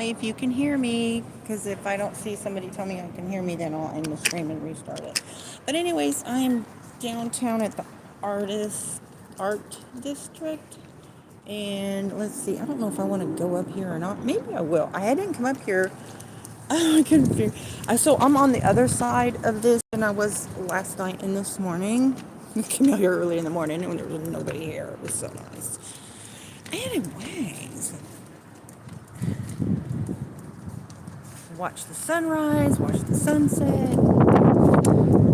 me if you can hear me, because if I don't see somebody tell me I can hear me, then I'll end the stream and restart it. But anyways, I'm downtown at the art district, and let's see. I don't know if I want to go up here or not. Maybe I will. I didn't come up here. I couldn't figure. So I'm on the other side of this than I was last night and this morning. I came out here early in the morning when there was nobody here. It was so nice. Anyways, watch the sunrise, watch the sunset.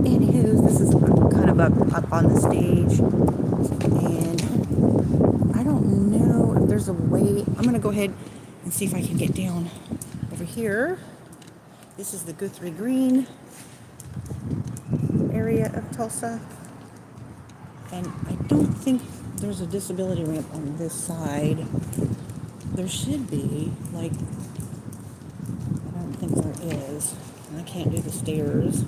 Anywho, this is kind of up on the stage, and I don't know if there's a way. I'm gonna go ahead and see if I can get down over here. This is the Guthrie Green area of Tulsa, and I don't think there's a disability ramp on this side. There should be, like, I don't think there is. And I can't do the stairs.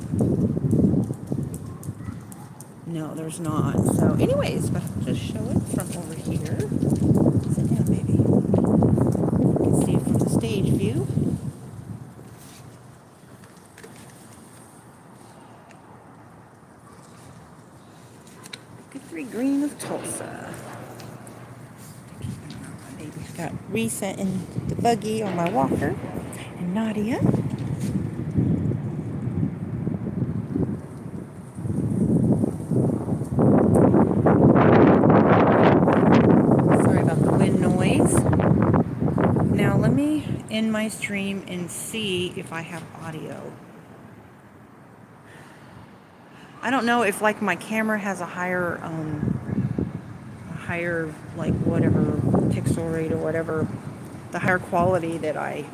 No, there's not. So anyways, but I'll just show it from over here. Sit down, baby. You can see it from the stage view. Guthrie Green of Tulsa. My baby's got Risa in the buggy on my walker, and Nadia. Sorry about the wind noise. Now let me end my stream and see if I have audio. I don't know if, like, my camera has a higher like whatever pixel rate or whatever, the higher quality that I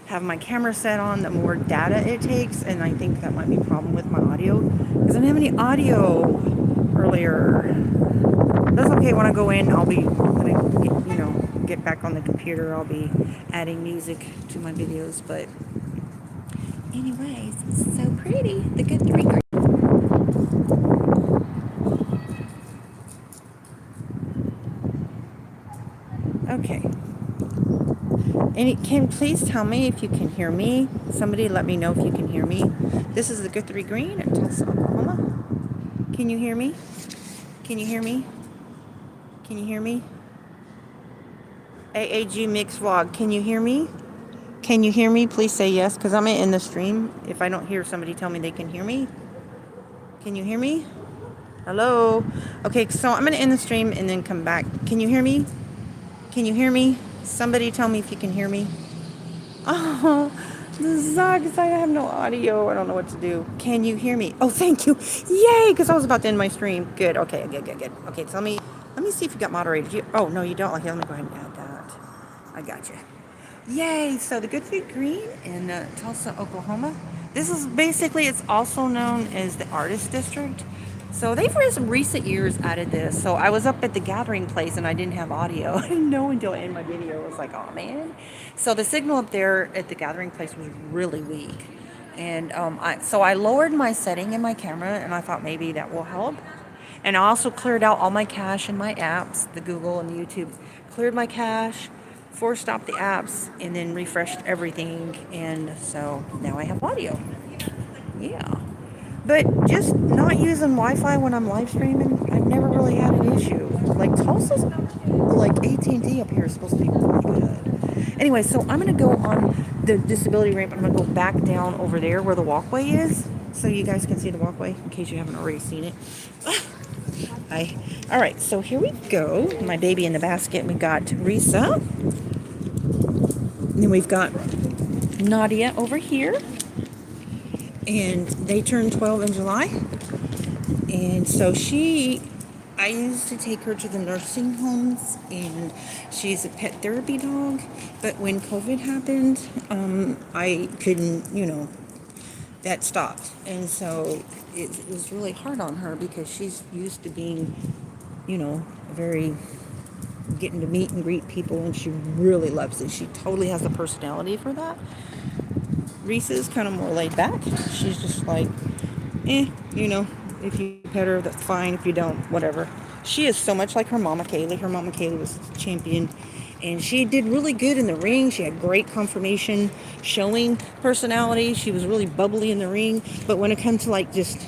have my camera set on, the more data it takes, and I think that might be a problem with my audio because I didn't have any audio earlier. That's okay. When I go in, I'll be when I get back on the computer, I'll be adding music to my videos. But anyways, it's so pretty. The Guthrie Green. Okay. Can please tell me if you can hear me? Somebody let me know if you can hear me. This is the Guthrie Green in Tulsa, Oklahoma. Can you hear me? Can you hear me? Can you hear me? AAG Mix Vlog, can you hear me? Can you hear me? Please say yes, because I'm in the stream. If I don't hear somebody tell me they can hear me. Can you hear me? Hello? Okay, so I'm going to end the stream and then come back. Can you hear me? Can you hear me? Somebody tell me if you can hear me. Oh, this sucks. I have no audio. I don't know what to do. Can you hear me? Oh, thank you. Yay, because I was about to end my stream. Good. Okay, good. Okay, so let me see if you got moderated. Oh, no, you don't. Okay, let me go ahead and add that. I got you. Yay. So the Guthrie Green in Tulsa, Oklahoma. This is basically, it's also known as the Artist District. So they've in recent years added this. So I was up at the gathering place and I didn't have audio. I didn't know until I ended my video. I was like, oh man. So the signal up there at the gathering place was really weak. And so I lowered my setting in my camera and I thought maybe that will help. And I also cleared out all my cache in my apps, the Google and the YouTube. Cleared my cache, forced off the apps, and then refreshed everything. And so now I have audio. Yeah. But just not using Wi-Fi when I'm live streaming, I've never really had an issue. Like Tulsa's, like AT&T up here is supposed to be really good. Anyway, so I'm going to go on the disability ramp. I'm going to go back down over there where the walkway is, so you guys can see the walkway in case you haven't already seen it. All right, so here we go. My baby in the basket. We got Risa. And then we've got Nadia over here. And they turned 12 in July. And so I used to take her to the nursing homes, and she's a pet therapy dog. But when COVID happened, I couldn't, that stopped. And so it was really hard on her because she's used to being, very getting to meet and greet people, and she really loves it. She totally has the personality for that. Reese's kind of more laid back. She's just like, if you pet her, that's fine. If you don't, whatever. She is so much like her mama, Kaylee. Her mama, Kaylee, was champion And she did really good in the ring. She had great confirmation showing personality. She was really bubbly in the ring. But when it comes to like just,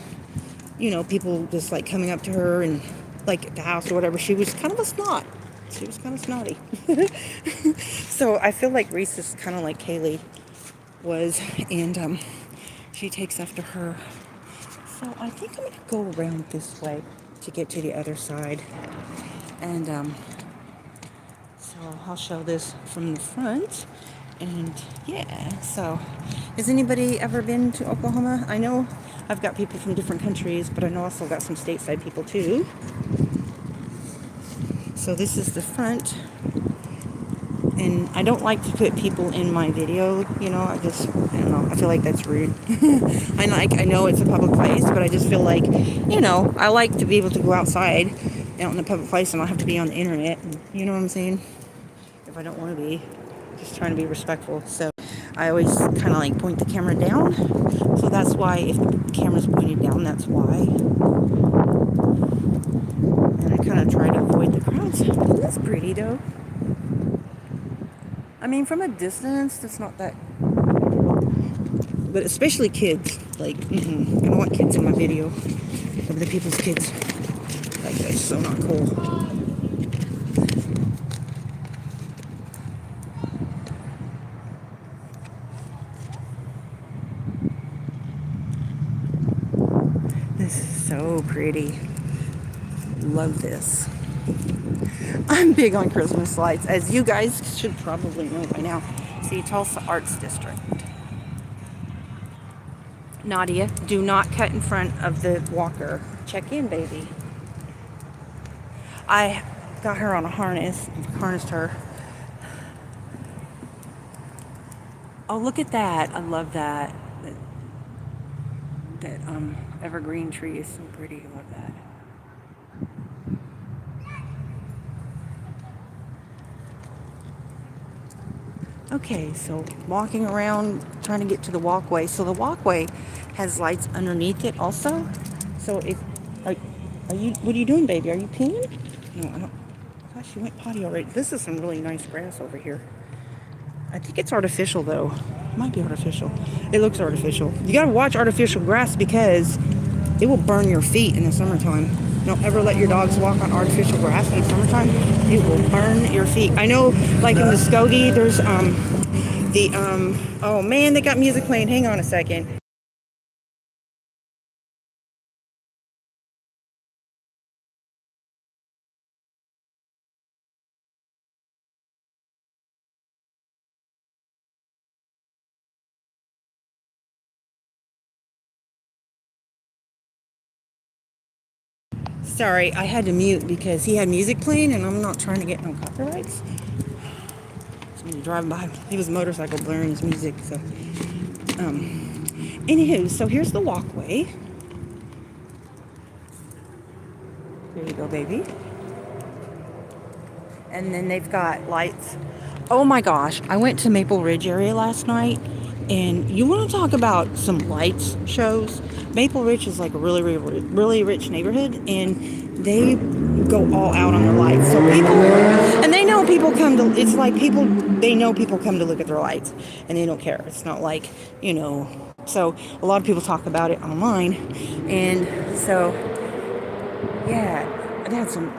people just like coming up to her and like at the house or whatever, she was kind of a snot. She was kind of snotty. So I feel like Reese is kind of like Kaylee was. And she takes after her. So I think I'm going to go around this way to get to the other side. And so I'll show this from the front. And yeah, so has anybody ever been to Oklahoma? I know I've got people from different countries, but I know also got some stateside people too. So this is the front. And I don't like to put people in my video, I don't know, I feel like that's rude. I know it's a public place, but I just feel like, I like to be able to go outside out in a public place and not have to be on the internet, and, you know what I'm saying? If I don't want to be, just trying to be respectful. So I always kind of like point the camera down. So that's why if the camera's pointed down, that's why. And I kind of try to avoid the crowds. But that's pretty though. I mean, from a distance, that's not that. But especially kids. Like, I don't want kids in my video. Other people's kids. Like, that's so not cool. This is so pretty. Love this. I'm big on Christmas lights, as you guys should probably know by now. See, Tulsa Arts District. Nadia, do not cut in front of the walker. Check in, baby. I got her on a harnessed her. Oh, look at that. I love that. That evergreen tree is so pretty. I love that. Okay, so walking around trying to get to the walkway. So the walkway has lights underneath it also. So are you, what are you doing, baby? Are you peeing? No, I don't. Gosh, you went potty already. This is some really nice grass over here. I think it's artificial though. It might be artificial. It looks artificial. You gotta watch artificial grass because it will burn your feet in the summertime. Don't ever let your dogs walk on artificial grass in the summertime. It will burn your feet. I know, like in Muskogee, there's oh man, they got music playing. Hang on a second. Sorry, I had to mute because he had music playing and I'm not trying to get no copyrights. Somebody driving by. He was a motorcycle blaring his music, so anywho, so here's the walkway. There you go, baby. And then they've got lights. Oh my gosh, I went to Maple Ridge area last night, and you want to talk about some lights shows? Maple Ridge is like a really, really, really rich neighborhood, and they go all out on their lights. So people, and they know people come to, it's like people, they know people come to look at their lights, and they don't care. It's not like, so a lot of people talk about it online, and so, yeah, that's some.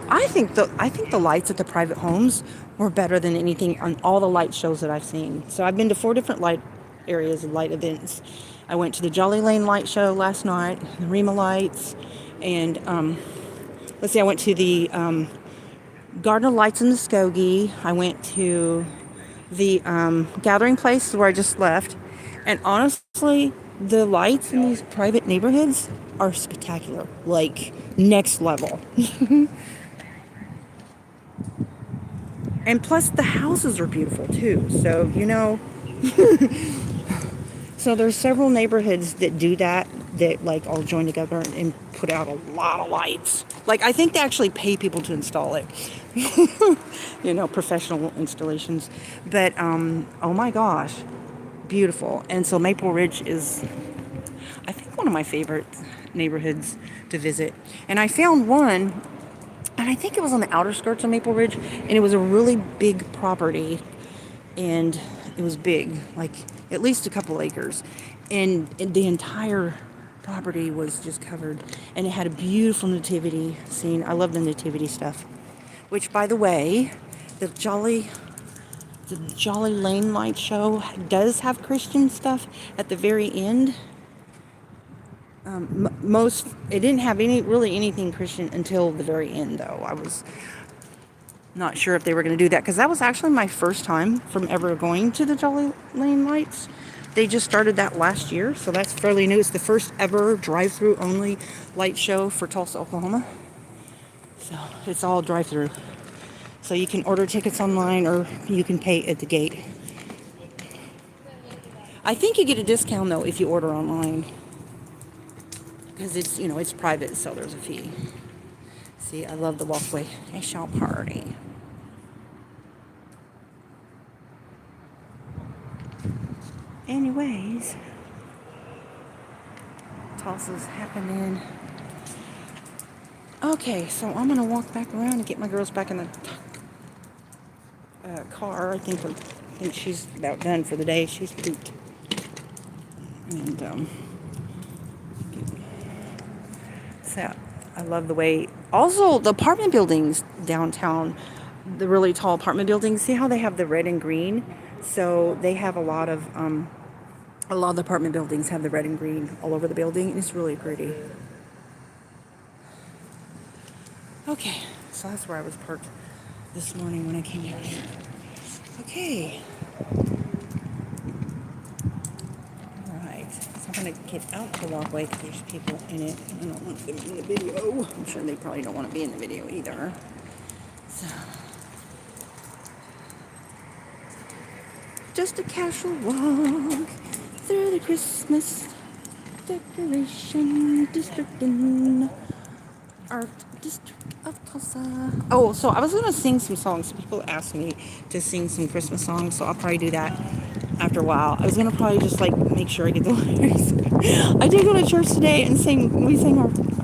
I think the lights at the private homes were better than anything on all the light shows that I've seen. So I've been to 4 different light areas and light events. I went to the Jolly Lane light show last night, the Rima lights, and I went to the Garden of Lights in Muskogee. I went to the Gathering Place where I just left, and honestly, the lights in these private neighborhoods are spectacular, like next level. And plus the houses are beautiful too. So, so there's several neighborhoods that do that like all join together and put out a lot of lights. Like I think they actually pay people to install it. Professional installations. But oh my gosh, beautiful. And so Maple Ridge is, I think, one of my favorite neighborhoods to visit. And I found one. and I think it was on the outer skirts of Maple Ridge, and it was a really big property, and it was big, like at least a couple acres, and the entire property was just covered, and it had a beautiful nativity scene. I love the nativity stuff, which, by the way, the Jolly Lane Light Show does have Christian stuff at the very end. It didn't have anything Christian until the very end, though. I was not sure if they were going to do that, because that was actually my first time from ever going to the Jolly Lane Lights. They just started that last year, so that's fairly new. It's the first ever drive-through only light show for Tulsa, Oklahoma. So it's all drive-through. So you can order tickets online, or you can pay at the gate. I think you get a discount, though, if you order online, because it's private, so there's a fee. See, I love the walkway. I shall party. Anyways, Tulsa's happening. Okay, so I'm gonna walk back around and get my girls back in the car. I think she's about done for the day. She's pooped. And so I love the way. Also, the apartment buildings downtown, the really tall apartment buildings. See how they have the red and green? So they have a lot of the apartment buildings have the red and green all over the building. It's really pretty. Okay, so that's where I was parked this morning when I came down here. Okay. Alright, so I'm going to get out the walkway because there's people in it. I don't want them in the video. I'm sure they probably don't want to be in the video either. So, just a casual walk through the Christmas decoration district in Art District of Tulsa. Oh, so I was going to sing some songs. People asked me to sing some Christmas songs, so I'll probably do that after a while. I was going to probably just make sure I get the lyrics. I did go to church today and we sang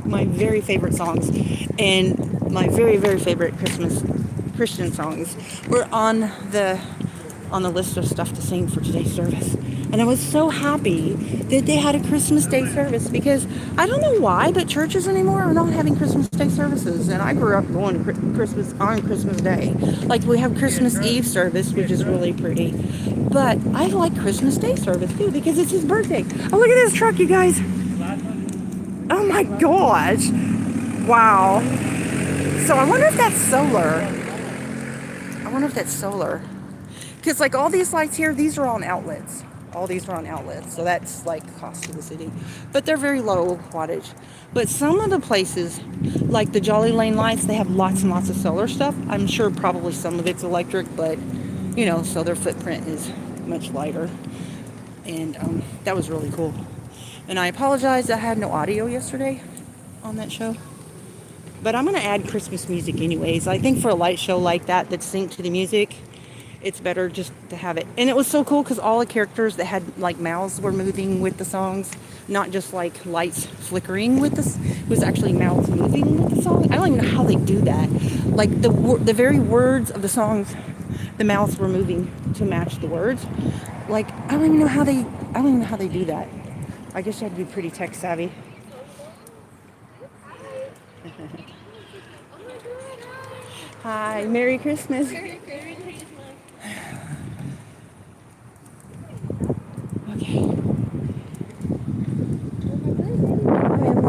my very favorite songs, and my very, very favorite Christian songs were on the list of stuff to sing for today's service. And I was so happy that they had a Christmas Day service, because I don't know why, but churches anymore are not having Christmas Day services. And I grew up going to Christmas on Christmas Day. Like, we have Christmas Eve service, which is really pretty. But I like Christmas Day service too, because it's his birthday. Oh, look at this truck, you guys. Oh my gosh. Wow. So I wonder if that's solar. Because like all these lights here, these are on outlets. All these are on outlets. So that's like cost to the city. But they're very low wattage. But some of the places, like the Jolly Lane Lights, they have lots and lots of solar stuff. I'm sure probably some of it's electric, but so their footprint is much lighter. And that was really cool. And I apologize, I had no audio yesterday on that show. But I'm going to add Christmas music anyways. I think for a light show like that synced to the music, it's better just to have it. And it was so cool because all the characters that had like mouths were moving with the songs, not just like lights flickering with this. It was actually mouths moving with the song. I don't even know how they do that. Like the very words of the songs, the mouths were moving to match the words. Like I don't even know how they do that. I guess you have to be pretty tech savvy. Hi, Merry Christmas. Okay. I am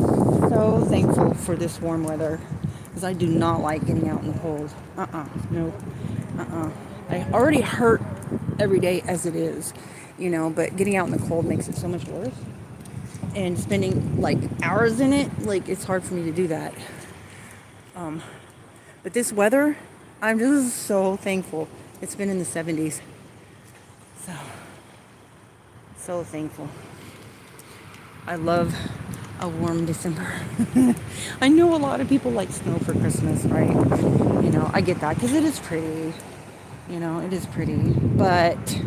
so thankful for this warm weather, because I do not like getting out in the cold. No. I already hurt every day as it is, but getting out in the cold makes it so much worse. And spending like hours in it, like it's hard for me to do that. But this weather, I'm just so thankful. It's been in the 70s. So thankful. I love a warm December. I know a lot of people like snow for Christmas, right? I get that because it is pretty. It is pretty. But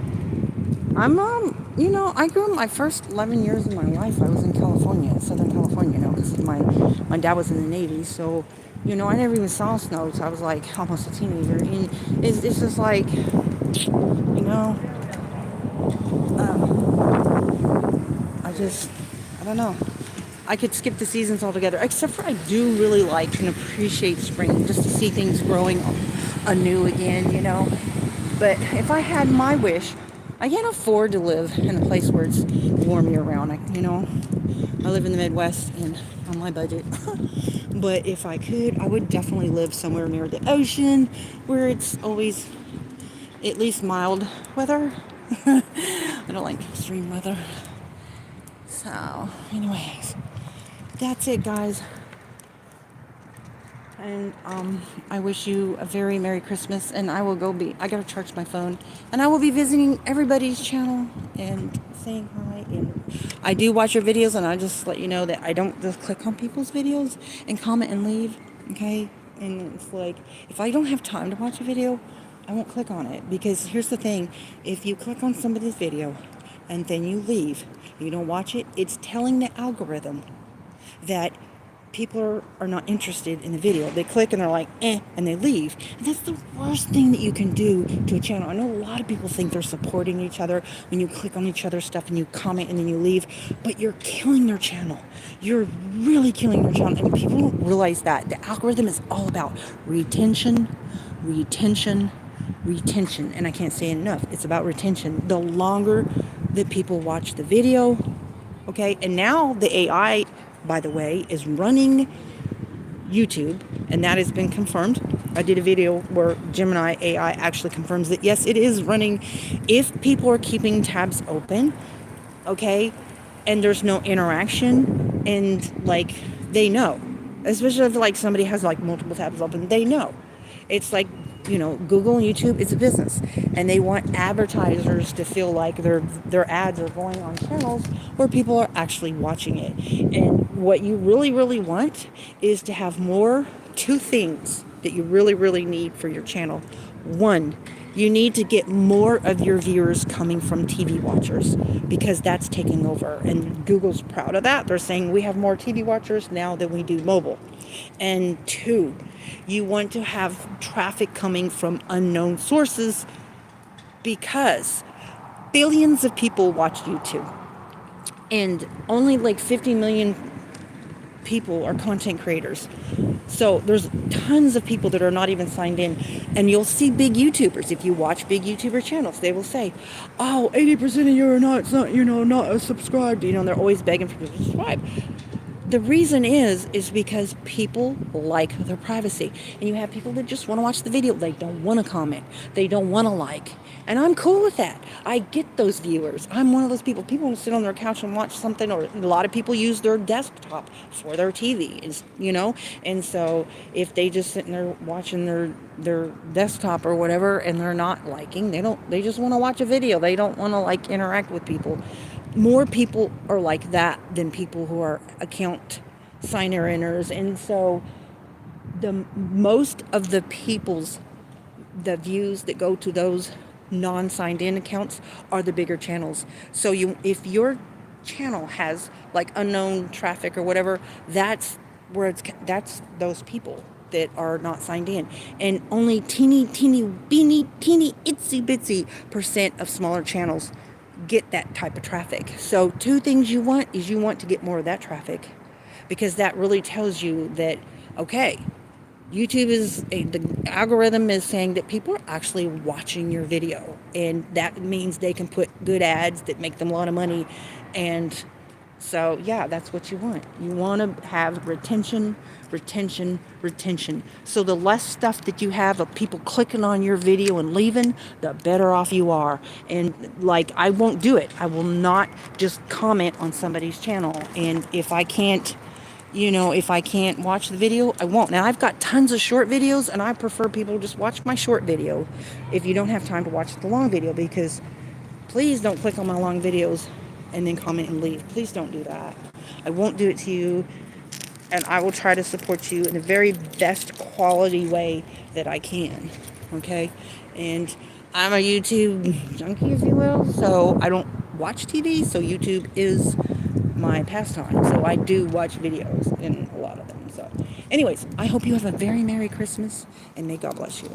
I'm, I grew up my first 11 years of my life. I was in California, Southern California, because my dad was in the Navy. So You know, I never even saw snow, so I was like almost a teenager. And it's just like, you know, um, I don't know. I could skip the seasons altogether, except for I do really like and appreciate spring, just to see things growing anew again, you know. But if I had my wish, I can't afford to live in a place where it's warm year round. You know, I live in the Midwest and on my budget. But if I could, I would definitely live somewhere near the ocean where it's always at least mild weather. I don't like extreme weather. So, anyways, that's it, guys. And I wish you a very Merry Christmas. And I gotta charge my phone. And I will be visiting everybody's channel and saying hi. And I do watch your videos, and I just let you know that I don't just click on people's videos and comment and leave. Okay? And it's like, if I don't have time to watch a video, I won't click on it. Because here's the thing, if you click on somebody's video and then you leave, you don't watch it, it's telling the algorithm that people are not interested in the video. They click and they're like, and they leave. And that's the worst thing that you can do to a channel. I know a lot of people think they're supporting each other when you click on each other's stuff and you comment and then you leave, but you're killing their channel. You're really killing their channel, and people don't realize that. The algorithm is all about retention, retention, retention, and I can't say it enough. It's about retention. The longer that people watch the video, okay, and now the AI, by the way, is running YouTube, and that has been confirmed. I did a video where Gemini AI actually confirms that yes, it is running. If people are keeping tabs open, okay, and there's no interaction, and like they know, especially if like somebody has like multiple tabs open, they know. It's like, you know, Google and YouTube is a business, and they want advertisers to feel like their ads are going on channels where people are actually watching it. And what you really, really want is to have two things that you really, really need for your channel. One, you need to get more of your viewers coming from TV watchers, because that's taking over. And Google's proud of that. They're saying we have more TV watchers now than we do mobile. And two, you want to have traffic coming from unknown sources, because billions of people watch YouTube and only like 50 million people are content creators. So there's tons of people that are not even signed in. And you'll see big YouTubers. If you watch big YouTuber channels, they will say, oh, 80% of you are not subscribed. You know, they're always begging for people to subscribe. The reason is because people like their privacy. And you have people that just want to watch the video. They don't want to comment. They don't want to like. And I'm cool with that. I get those viewers. I'm one of those people. People want to sit on their couch and watch something, or a lot of people use their desktop for their TV, you know? And so if they just sitting there watching their desktop or whatever, and they're not liking, they just want to watch a video. They don't want to like interact with people. More people are like that than people who are account signer-inners. And so most of the the views that go to those non-signed in accounts are the bigger channels. So if your channel has like unknown traffic or whatever, that's those people that are not signed in. And only teeny itsy bitsy % of smaller channels get that type of traffic. So two things you want is you want to get more of that traffic, because that really tells you that, okay, YouTube the algorithm is saying that people are actually watching your video, and that means they can put good ads that make them a lot of money. And so, yeah, that's what you want. You want to have retention. So the less stuff that you have of people clicking on your video and leaving, the better off you are. And like, I won't do it. I will not just comment on somebody's channel. And if I can't watch the video, I won't. Now, I've got tons of short videos, and I prefer people just watch my short video if you don't have time to watch the long video, because please don't click on my long videos and then comment and leave. Please don't do that. I won't do it to you, and I will try to support you in the very best quality way that I can, okay? And I'm a YouTube junkie, if you will, so I don't watch TV, so YouTube is my pastime. So I do watch videos, in a lot of them. So Anyways, I hope you have a very Merry Christmas and may God bless you.